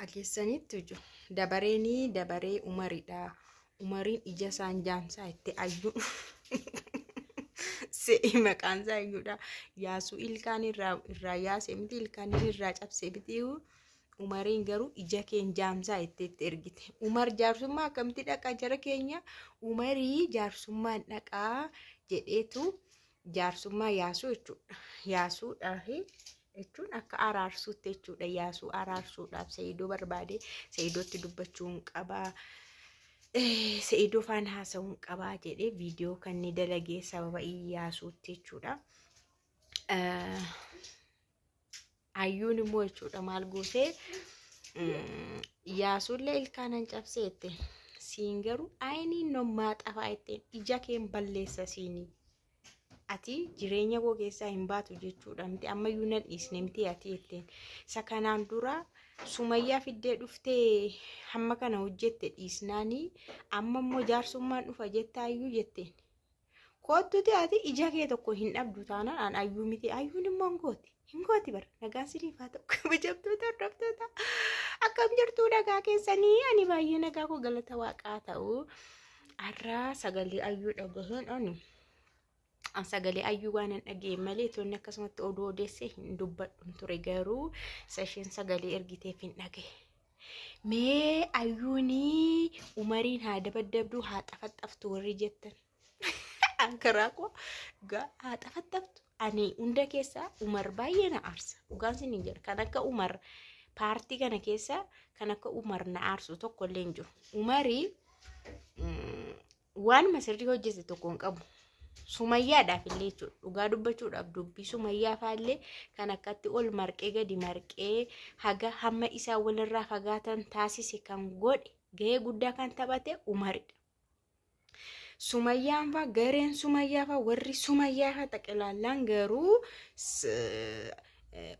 Akeessanitti jiru. Dabareeni dabaree Umariidha. Umariin ija isaan jaamsaa itti ayyuu. Se'i maqaan isaa iyyuudha. Yaasuu ilkaan irraa yaasee miti ilkaan irraa cabsee biti'u. Umariin garuu ija keen jaamsaa itti ergite. Umar jaarsummaa akkamitti dhaqaa jara keenya? Umarii jaarsummaan dhaqaa jedheetu jaarsummaa yaasuu jechuudha. Yaasuudhaa jechuun akka araarsuutti jechuudha. Yaasuu araarsuudhaaf Sa'idoo barbaade Sa'idootti dubbachuun qabaa. Sa'idoo faana haasa'uun qabaa jedhee viidiyoo kan ni dalagee sababa Iyyaasuutti jechuudha. Ayyuun immoo jechuudha maal gootee Iyyaasuullee ilkaanan cabseette siin garuu ayiniin nommaa xafaa jetteen ija keen balleessa siinii. Ati jireenya koo keessaa hin baatu jechuudha. Miti ammayyuu nan dhiisne miti ati jetteen. Isa kanaan dura Sumayyaa fiddee dhuftee hamma kana hojjette dhiisnaanii amma immoo jaarsummaan dhufa jettaayyuu jetteen. Koottuti ati ija kee tokko hin dhabdu taanaan ayyuu miti ayyuun immoo hin gooti bara nagaan siniifaa tokko kabajamtoota hordoftoota akkam jirtuu nagaa keessanii ani baay'ee nagaa koo galata waaqaa ta'u har'aa sagalee ayyuu dhagaheen ani. Sagalee ayyuu waan hin dhageenye malee toonni akkasumatti oduu odeesse hin dubbadhu ture garuu sasheen sagalee ergiteef hin dhagaye. Mee ayyuuni Umariin haa dabaddabduu haa xafaxxaftu warri jettan. Ankaraa koo haa xafaxxaftu. Ani hunda keessaa Umar baay'ee na aarsa. Dhugaan isin jedha kan akka Umar paartii kana keessaa kan akka Umar na aarsu tokko illee hin jiru. Umarii waan masirrii hojjete tokko hin qabu. Sumayyaadhaaf illee jechuudha. Dhugaa dubbachuudhaaf dubbii Sumayyaa faallee kan akkatti ol marqee gadi marqee haga hamma isaa walirraa fagaatan taasise kan godhe gahee guddaa kan taphate Umaridha. Sumayyaan faa gareen Sumayyaa faa warri Sumayyaa faa xaqilaallaan garuu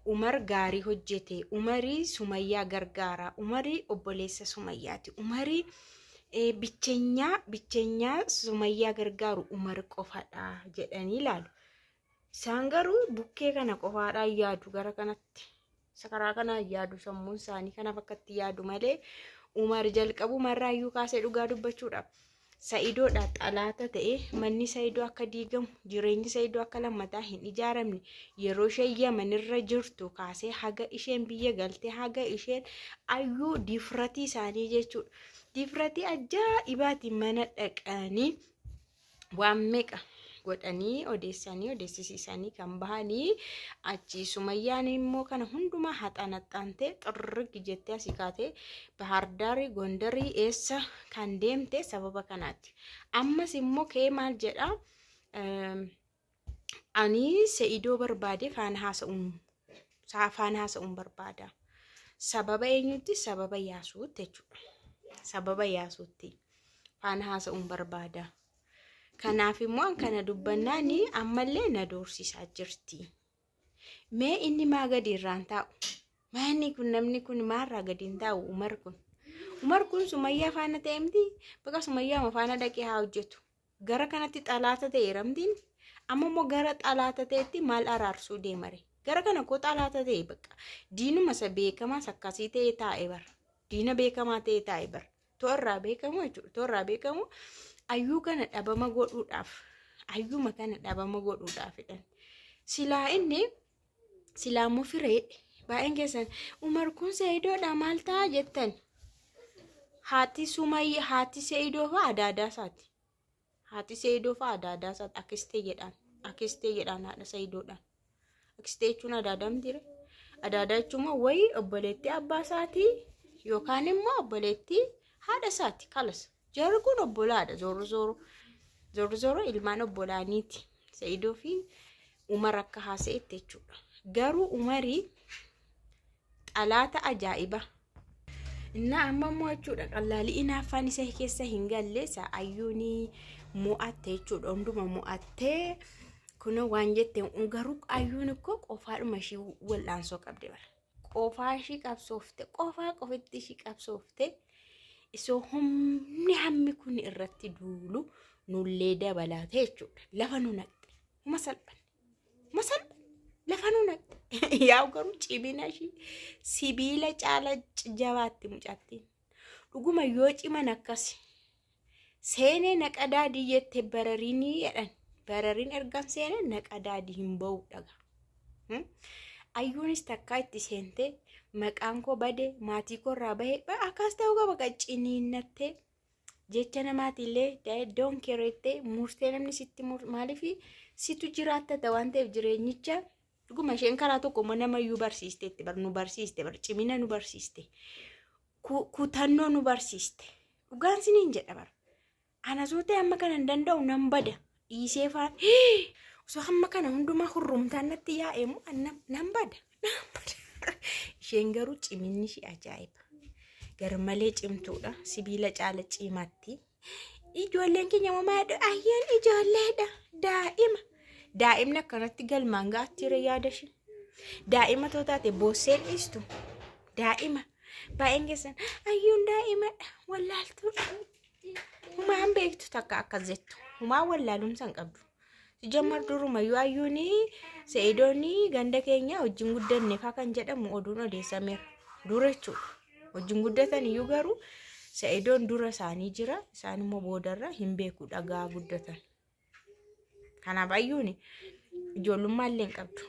Umar gaarii hojjete. Umarii Sumayyaa gargaara. Umarii obboleessa Sumayyaati. Umarii bicheenyaa Sumayyaa gargaaru Umar qofaadha jedhanii ilaalu. Isaan garuu bukkee kana qofaadhaan yaadu gara kanatti. Sakaraa kana yaadu sammuun isaanii kana fakkatti yaadu malee Umar jalqabu marraayyuu kaasee dhugaa dubbachuudhaaf. Sa'idoodha xalaata ta'e manni Sa'idoo akka diigamu jireenyi Sa'idoo akka lammataa hin ijaaramne yeroo isheen Yamanirra jirtu kaasee haga isheen biyya galtee haga isheen ayyuu difratii isaanii jechuudha. Difratii ajaa'ibaati mana dhaqanii waan meeqa godhanii odeessisiisanii kan bahanii achi Sumayyaan immoo kana hundumaa haxanaxxantee xirrigi jettee asii kaatee Bahardaari Gondarii eessa kan deemte sababa kanaatti. Ammas immoo kee maal jedha ani Sa'idoo barbaade faana haasa'uun barbaada. Sababa eenyutti? Sababa Yaasuutti jechuudha. Sababa Yaasuutti faana haasa'uun barbaada. Kanaaf immoo kana dubbannaani ammallee na doorsisaa jirti. Mee inni maa gadi irraan taa'u? Maanni kun namni kun maarraa gadi hin taa'u Umar kun? Umar kun Sumayyaa faana ta'e miti? Bakka Sumayyaa faana dhaqee haa hojjetu. Gara kanatti xalaata ta'e ramtiin amma immoo gara xalaata ta'etti maal araarsuu deemare? Gara kana koo xalaata ta'e bakka diinuma isa beekamaa akkasii ta'e taa'e bara. Diina beekamaa ta'e taa'e bara. Toorraa beekamu jechuudha. Toorraa beekamu ayyuu kana dhabama godhuudhaaf ayyuma kana dhabama godhuudhaafidhan. Silaa inni silaa immoo firee baay'een keessan Umar kun Sa'idoodha maal ta'a jettan. Haati Sumayyaa haati Sa'idoo fa'aa adaadaa isaati. Haati Sa'idoo fa'aa adaadaa isaati akkistee jedhaan haadha Sa'idoodhaan. Akkistee jechuun adaadaa mitiire. Adaadaa jechuun wayii obboleettii abbaa isaatii yookaan immoo obboleettii haadha isaati kalas. Jarri kun obbolaadha zooro ilmaan obbolaaniiti. Sa'idoo fi Umar akka haasa'etti jechuudha. Garuu Umarii xalaata ajaa'iba. Innaa amma immoo jechuudha qallaalii afaan isa keessa hin galle ayyuuni mo'atte jechuudha. Hunduma mo'attee kun waan jetteen garuu ayyuun koo qofaadhuma ishii wal'aansoo qabde bara. Qofaa ishii qabsoofte qofaa qofitti ishii qabsoofte. Isoo humni hammi kun irratti duulu nullee dabalaate jechuudha. Lafa nu naqxe. Masalphan. lafanu naqxe yaa garuu cimina shi sibiila caala jabaatti mucattiin dhuguma yoo ciman akkasi seenee naqadaa diyyette bararinii jedhan bararin ergan seenee naqadaa di hin ba'u dhaga ayyuunis takkaa itti seentee maqaan koo bade maatii koo irraa bahee akkas ta'uu qaba qacciniinnattee jecha namaatiillee doon kereettee murtee namni sitti maaliif situ jiraatta ta'e waan ta'eef jireenyicha dhuguma isheen karaa tokko namayyuu barsiisteetti nu barsiiste cimina nu barsiiste kutannoo nu barsiiste dhugaan siniin jedha bara ana sootee amma kana hin danda'u nan bada dhiisee faan osoo amma kana hundumaa hurrumtaan natti yaa'emu nan bada isheen garuu ciminni ishee ajaa'iba garmalee cimtuudha sibiila caala cimaatti ijoolleen keenya mamaadha ayyaan ijoolleedha daa'imni akkanatti galmaan gaatti yaadashi daa'ima tootaate boosseen dhiistu daa'ima baay'een keessan ayyuun daa'imadha wallaaltuudha humaan beektu takka akkas jettu humaan wallaalumsan qabdu jammar durumayyuu ayyuuni seedooni ganda keenya wajjin guddanne faa kan jedhamu oduun odeessameera dura jechuudha wajjin guddatan iyyuu garuu seedoon dura isaanii jira isaan immoo boodarra hin beeku dhagaa guddatan kanaaf ayyuuni ijoollummaa qabdu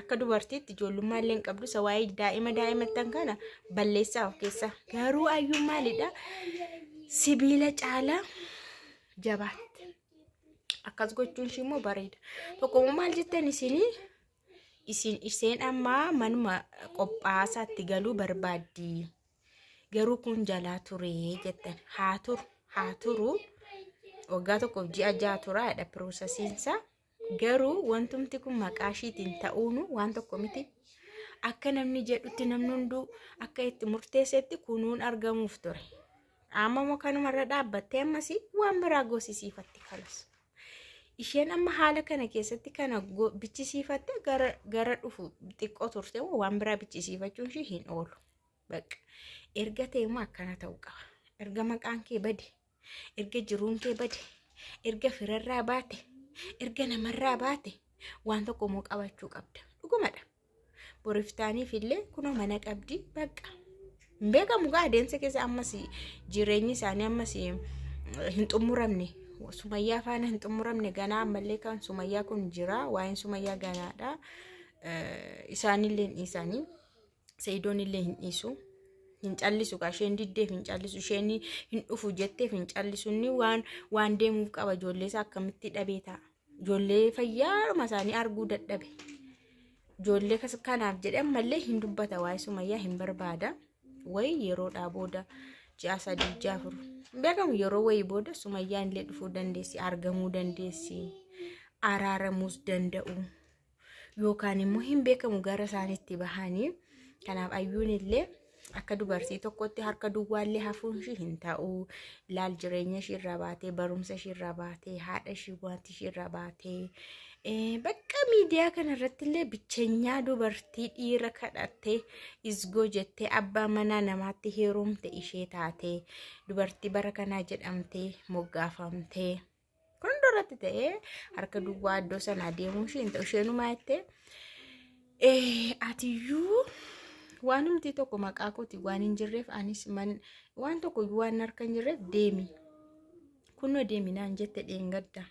akka dubartiitti ijoollummaa qabdu sawaayii daa'imatan kana balleessaa of keessa garuu ayyuun maalidha sibiila caala jabaatti akkas gochuun ishii immoo bareeda tokko maal jettan isin amma manuma qophaasaatti galuu barbaaddi garuu kun jalaa ture jettan haa turu waggaa tokkoof ji'a 6 turaadha piroosesiinsa garuu wantumti kun maqaa ishiitiin ta'uunu waan tokko miti akka namni jedhutti namni hunduu akka itti murteessetti kunuun argamuuf ture amma moo kanumarra dhaabbattee ammasii waan biraa goosisiifatti kalas isheen amma haala kana keessatti kana bichisiifatte gara dhufu xiqqoo turte waan biraa bichisiifachuun ishii hin oolu bakka erga ta'eemu akkana ta'uu qaba erga maqaan kee bade erga jiruun kee bade erga firarraa baate erga namarraa baate waan tokko moo qabachuu qabda dhugumadha boriftaaniif illee kunoo mana qabdi bakka beekamu gaa adeemsa keessa ammas jireenyi isaanii ammas hin xumuramne sumayyaa faana hin xumuramne ganaa ammallee kan sumayyaa kun jira waa'een sumayyaa ganaadha isaanillee isaanii seedoonillee hin dhiisu hin callisu isheen diddeef hin callisu isheen hin dhufu jetteef hin callisu inni waan deemuuf qaba ijoollee isaa akkamitti dhabee ta'a ijoollee fayyaadhuma isaanii arguu dadhabe ijoollee kanaaf jedhe ammallee hin dubbata waa'ee sumayyaa hin barbaada way yeroodhaa booda ji'a 3-4 beekamu yeroo wayii booda sumayyaan illee dhufuu dandeessi argamuu dandeessi araaramuus danda'u yookaan immoo hin beekamu gara isaaniitti bahanii kanaaf ayyuun illee akka dubartii tokkotti harka duwwaallee hafuun ishii hin ta'u laal jireenya ishii irraa baatee barumsa ishii irraa baatee haadha ishii wanti ishii irraa baatee bakka miidiyaa kana irratti illee bicheenyaa dubartii dhiira kadhattee isgoo jettee abbaa manaa namaatti heerumte ishee taatee dubartii bara kanaa jedhamtee moggaafamtee kun duratti ta'ee harka duwwaa iddoo sanaa deemuun ishii hin ta'u isheenumaa jettee atiyyuu waan humti tokko maqaa kooti waan hin jirreef anis waan tokko waan harka hin jirreef deemi kunoo deeminaan jette dheengadda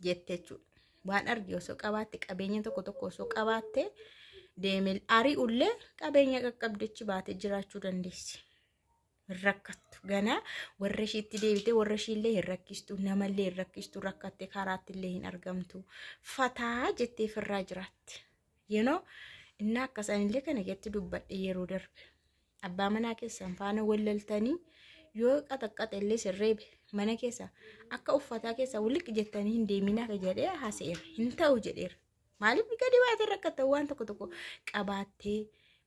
jette jechuudha waan argi osoo qabaatte qabeenya tokko osoo qabaatte deemel ari'ullee qabeenya qaqqabdechi baate jiraachuu dandeessi rakkattu ganaa warra ishiitti deebite warra ishiillee hin rakkistu namallee hin rakkistu rakkatte karaatti illee hin argamtu fataa jettee firraa jiraatti inna akkasanillee kana jetti dubbadhe yeroo darbe abbaa manaa keessan faana wallaltanii yoo qaxaqqaxellee sirreebe mana keessa akka uffataa keessa walitti jettanii hin deeminaa jedhee haseera hin ta'u jedheera maaliif gadi baatee rakkata waan tokko qabaattee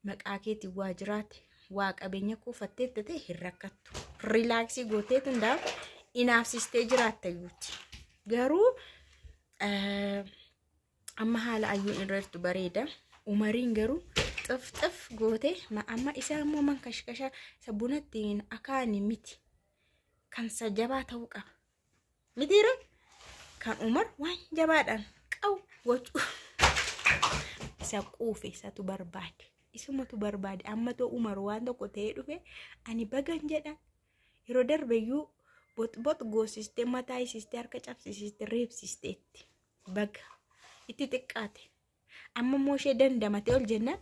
maqaa keetii waa jiraate waa qabeenya kuufattee ta'e hin rakkattu rilaaksii gootee tundaa inaafsistee jiraattayyuuti garuu amma haala ayyuun irratti bareeda umariin garuu xif gootee amma isaa immoo man kashkasha sabunattiin akaani miti kan sajabaa ta'uu qaba mitiira kan umar waan jabaadhaan qabu gochuu isa quufe isatu barbaade. Isumatu barbaade. Amma too Umar waan tokko ta'ee dhufe ani bagan jedhan. Yeroo darbeyyuu bot goosistee mataa isistee harka cabsisistee reebsisteetti. Baga itti xiqqaate. Amma immoo ishee dandamatee ol jennaan